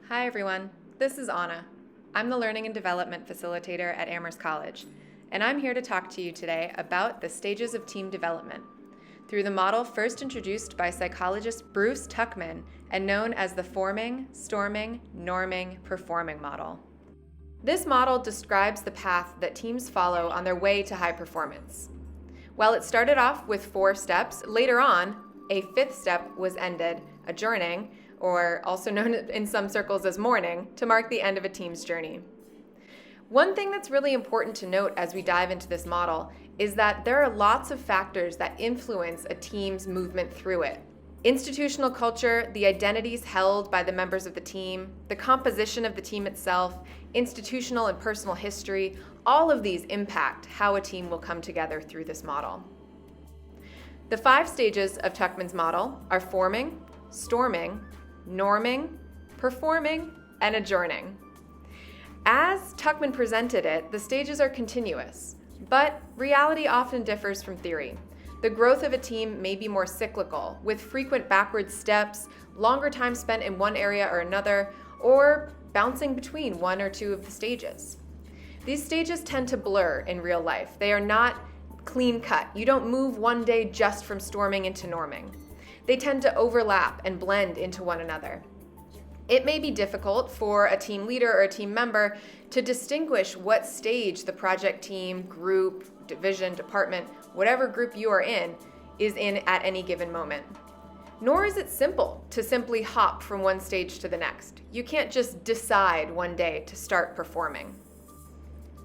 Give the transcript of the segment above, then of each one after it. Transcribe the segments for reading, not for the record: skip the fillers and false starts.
Hi everyone, this is Anna. I'm the Learning and Development Facilitator at Amherst College, and I'm here to talk to you today about the stages of team development through the model first introduced by psychologist Bruce Tuckman and known as the Forming, Storming, Norming, Performing model. This model describes the path that teams follow on their way to high performance. While it started off with 4 steps, later on, a 5th step was ended, adjourning, or also known in some circles as mourning, to mark the end of a team's journey. One thing that's really important to note as we dive into this model is that there are lots of factors that influence a team's movement through it. Institutional culture, the identities held by the members of the team, the composition of the team itself, institutional and personal history, all of these impact how a team will come together through this model. The 5 stages of Tuckman's model are forming, storming, norming, performing, and adjourning. As Tuckman presented it, the stages are continuous, but reality often differs from theory. The growth of a team may be more cyclical, with frequent backward steps, longer time spent in one area or another, or bouncing between 1 or 2 of the stages. These stages tend to blur in real life. They are not clean cut. You don't move one day just from storming into norming. They tend to overlap and blend into one another. It may be difficult for a team leader or a team member to distinguish what stage the project team, group, division, department, whatever group you are in, is in at any given moment. Nor is it simple to simply hop from one stage to the next. You can't just decide one day to start performing.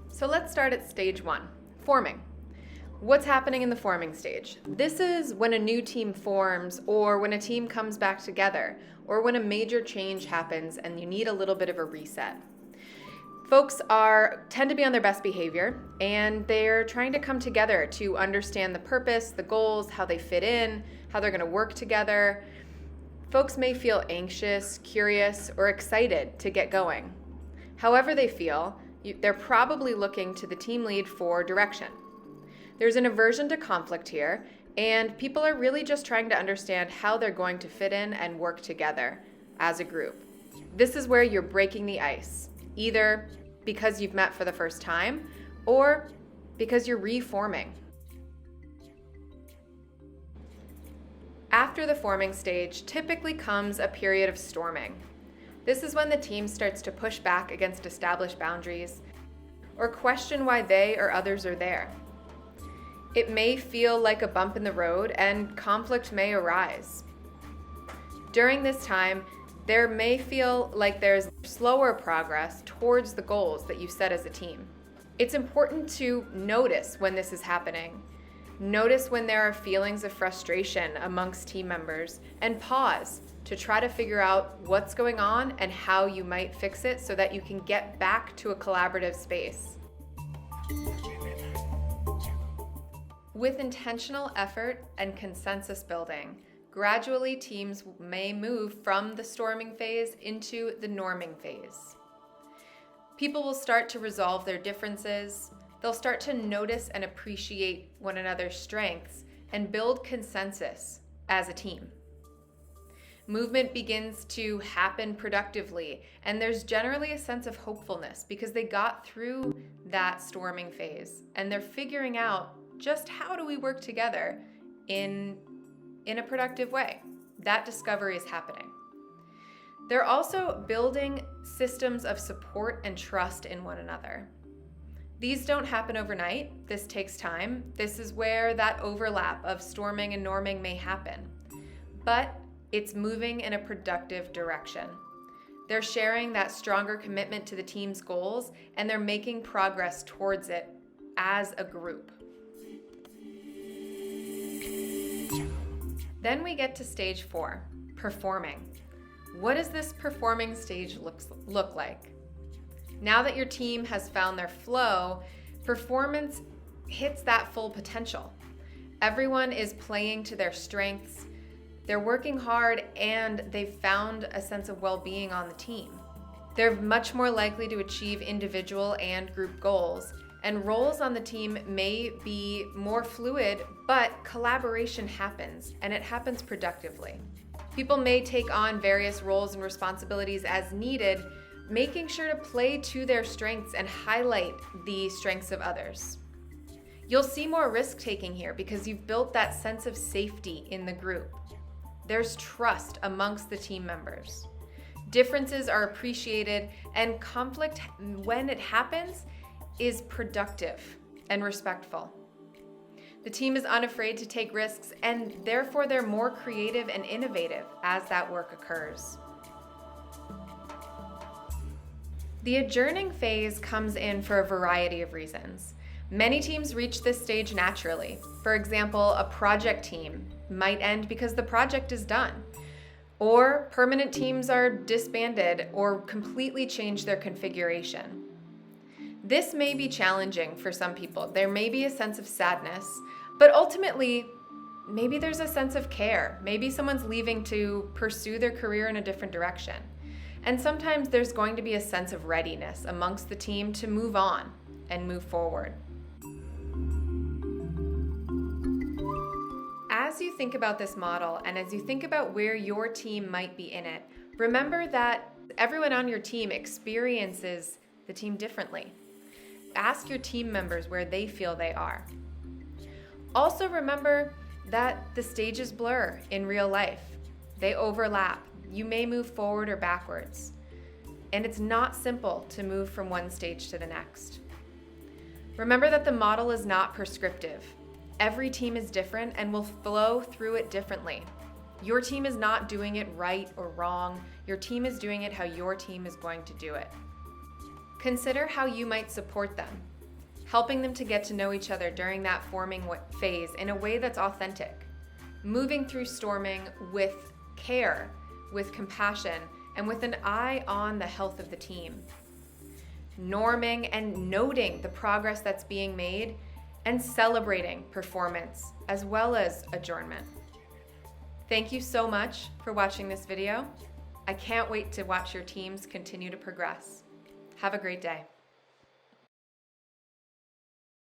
So let's start at stage 1, forming. What's happening in the forming stage? This is when a new team forms, or when a team comes back together, or when a major change happens and you need a little bit of a reset. Folks tend to be on their best behavior, and they're trying to come together to understand the purpose, the goals, how they fit in, how they're going to work together. Folks may feel anxious, curious, or excited to get going. However they feel, they're probably looking to the team lead for direction. There's an aversion to conflict here, and people are really just trying to understand how they're going to fit in and work together as a group. This is where you're breaking the ice, either because you've met for the first time or because you're reforming. After the forming stage typically comes a period of storming. This is when the team starts to push back against established boundaries or question why they or others are there. It may feel like a bump in the road, and conflict may arise. During this time, there may feel like there's slower progress towards the goals that you set as a team. It's important to notice when this is happening. Notice when there are feelings of frustration amongst team members, and pause to try to figure out what's going on and how you might fix it so that you can get back to a collaborative space. With intentional effort and consensus building, gradually teams may move from the storming phase into the norming phase. People will start to resolve their differences. They'll start to notice and appreciate one another's strengths and build consensus as a team. Movement begins to happen productively, and there's generally a sense of hopefulness because they got through that storming phase and they're figuring out just how do we work together in a productive way. That discovery is happening. They're also building systems of support and trust in one another. These don't happen overnight. This takes time. This is where that overlap of storming and norming may happen. But it's moving in a productive direction. They're sharing that stronger commitment to the team's goals, and they're making progress towards it as a group. Then we get to stage 4, performing. What does this performing stage look like? Now that your team has found their flow, performance hits that full potential. Everyone is playing to their strengths. They're working hard, and they've found a sense of well-being on the team. They're much more likely to achieve individual and group goals, and roles on the team may be more fluid, but collaboration happens, and it happens productively. People may take on various roles and responsibilities as needed, making sure to play to their strengths and highlight the strengths of others. You'll see more risk-taking here because you've built that sense of safety in the group. There's trust amongst the team members. Differences are appreciated, and conflict, when it happens, is productive and respectful. The team is unafraid to take risks, and therefore they're more creative and innovative as that work occurs. The adjourning phase comes in for a variety of reasons. Many teams reach this stage naturally. For example, a project team might end because the project is done. Or permanent teams are disbanded or completely change their configuration. This may be challenging for some people. There may be a sense of sadness, but ultimately, maybe there's a sense of care. Maybe someone's leaving to pursue their career in a different direction. And sometimes there's going to be a sense of readiness amongst the team to move on and move forward. As you think about this model and as you think about where your team might be in it, remember that everyone on your team experiences the team differently. Ask your team members where they feel they are. Also remember that the stages blur in real life. They overlap. You may move forward or backwards. And it's not simple to move from one stage to the next. Remember that the model is not prescriptive. Every team is different and will flow through it differently. Your team is not doing it right or wrong. Your team is doing it how your team is going to do it. Consider how you might support them, helping them to get to know each other during that forming phase in a way that's authentic, moving through storming with care, with compassion, and with an eye on the health of the team. Norming and noting the progress that's being made and celebrating performance as well as adjournment. Thank you so much for watching this video. I can't wait to watch your teams continue to progress. Have a great day.